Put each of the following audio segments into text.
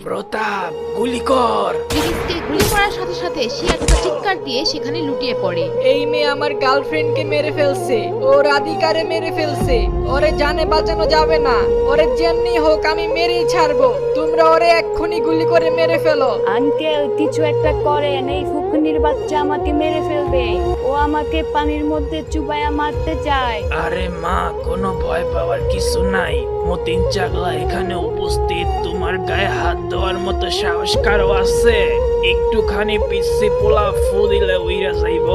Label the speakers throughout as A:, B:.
A: প্রতাপ, গুলি কর।
B: প্রিমিসকে গুলি করার সাথে সাথে সে একটা চিৎকার দিয়ে সেখানে লুটিয়ে পড়ে।
C: এই মেয়ে আমার গার্লফ্রেন্ডকে মেরে ফেলছে, ও রাধিকারে মেরে ফেলছে। ওরে জানে বাঁচানো যাবে না, ওরে যেমনি হোক আমি মেরেই ছাড়বো। তোমরা ওরে এক্ষুনি গুলি করে মেরে ফেলো।
D: আঙ্কেল, কিছু একটা করেন, এই ফুকনির বাচ্চা আমাকে মেরে ফেলবে। ও আমাকে পানির মধ্যে চুবাইয়া মারতে চায়।
A: আরে মা, কোনো ভয় পাওয়ার কিছু নাই। মতিন চাগলা এখানে উপস্থিত, তোমার গায়ে হাত দেওয়ার মতো সাহস কারো আছে? একটুখানি পিচ্ছি পোলা ফু দিলে উইরা যাইব।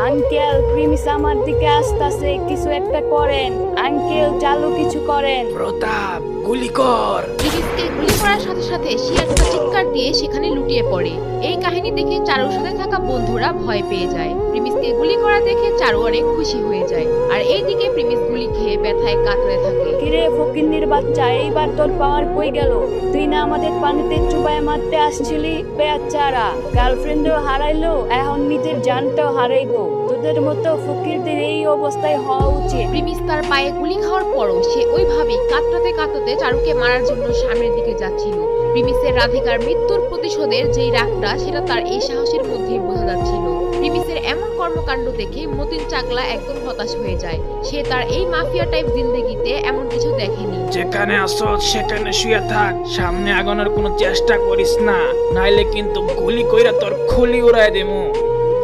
D: আঙ্কেল, প্রিমিস আমার দিকে আসতেছে, কিছু একটা করেন। আঙ্কেল, চালু কিছু করেন।
A: প্রতাপ, গুলি কর।
B: প্রিমিসকে গুলি করার সাথে সাথে সে একটা চিৎকার দিয়ে সেখানে লুটিয়ে পড়ে। এই কাহিনী দেখে চারুর সাথে থাকা বন্ধুরা ভয় পেয়ে যায়। প্রিমিসকে গুলি করা দেখে চারু অনেক খুশি হয়ে যায়। আর এইদিকে প্রিমিস গুলি খেয়ে ব্যথায় কাতরে থাকে।
D: কিরে ফকিন্নির বাচ্চা, এইবার তোর পাওয়ার কই গেল? তুই না আমাদের পানিতে চুবাইয়া মারতে আসছিলি? বেচারা গার্লফ্রেন্ডও হারাইলো, এখন নিজের জানটাও হারাইবো। তোদের মতো ফকিরদের এই অবস্থায় হওয়া উচিত।
B: প্রিমিস তার পায়ে গুলি খাওয়ার পরও সে ওইভাবেই কাতরাতে কাতরাতে চারুকে মারার জন্য সামনের দিকে যাচ্ছিল। প্রিমিসের রাধিকার মৃত্যুর প্রতিশোধের যেই রাগটা, সেটা তার এই সাহসের মধ্যেই বোঝা যাচ্ছিল। প্রিমিসের এমন কর্মকাণ্ড দেখে মতিন চাগলা একদম হতাশ হয়ে যায়। সে তার এই মাফিয়া টাইপ জিন্দেগিতে এমন কিছু দেখেনি।
A: যেখানে আসো সেখানে শুয়ে থাক, সামনে আগানোর কোনো চেষ্টা করিস না, নাইলে কিন্তু গুলি কইরা তোর খুলি উড়াই দেবো।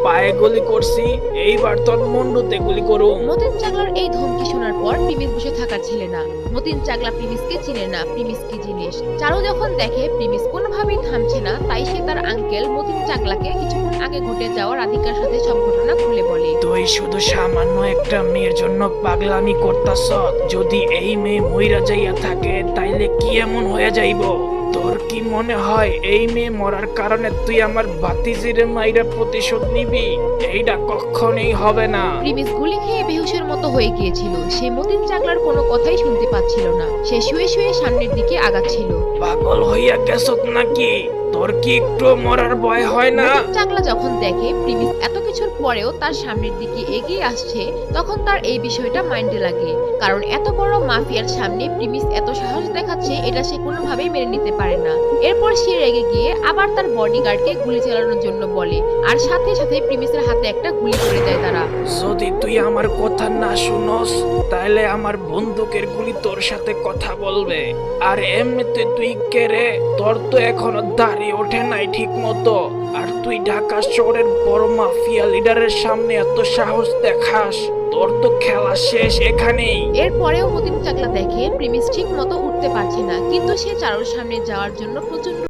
A: পায়ে গুলি করছি, এইবার তোর মুন্ডুতে গুলি করুম।
B: মতিন চাগলার এই ধমকি শোনার পর প্রিমিস বসে থাকার ছিল না। মতিন চাগলা প্রিমিসকে চিনে না, প্রিমিস কি জিনিস। চারু যখন দেখে প্রিমিস কোনোভাবেই থামছে না, তাই সে তার আঙ্কেল মতিন চাগলাকে কিছুক্ষণ আগে ঘটে যাওয়া রাধিকার সাথে সব ঘটনা খুলে বলে।
A: তুই শুধু সামান্য একটা মেয়ের জন্য পাগলামি করতাস। যদি এই মেয়ে মইরা যাইয়া থাকে তাইলে কি এমন হয়ে যাইব? তোর কি মনে হয় এই মেয়ে মরার কারণে তুই আমার বাতিজিরে মাইরা প্রতিশোধ নিবি? এইটা কখনোই হবে না।
B: প্রিমিস গুলি খেয়ে বেহুশের মতো হয়ে গিয়েছিল। সে মতিন চাগলার কোনো কথাই শুনতে পাচ্ছিল না। সে শুয়ে শুয়ে সামনের দিকে আগাচ্ছিল।
A: পাগল হইয়া গেছত নাকি? তোর কি একটু মরার ভয় হয় না?
B: মতিন চাগলা যখন দেখে প্রিমিস এত কিছুর পরেও তার সামনের দিকে এগিয়ে আসছে, তখন তার এই বিষয়টা মাইন্ডে লাগে। কারণ এত বড় মাফিয়ার সামনে প্রিমিস এত সাহস দেখাচ্ছে, এটা সে কোনোভাবেই মেনে নিতে পারে না। এরপর সে রেগে গিয়ে আবার তার বডিগার্ডকে গুলি চালানোর জন্য বলে, আর সাথে সাথে প্রিমিসের হাতে একটা গুলি করে দেয় তারা।
A: যদি তুই আমার কথা না শুনস, তাহলে আমার বন্দুকের গুলি তোর সাথে কথা বলবে। আর এমনিতে তুই কে রে? তোর তো এখনো দাড়ি ওঠে নাই ঠিক মতো, আর তুই ঢাকা শহরের বড় মাফিয়া লিডারের সামনে এত সাহস দেখাস? তোর তো খেলা শেষ এখানেই।
B: এরপরেও মতিন চাগলা দেখে প্রিমিস ঠিক মতো উঠতে পারছে না, কিন্তু সে চারুর সামনে যাওয়ার জন্য প্রচন্ড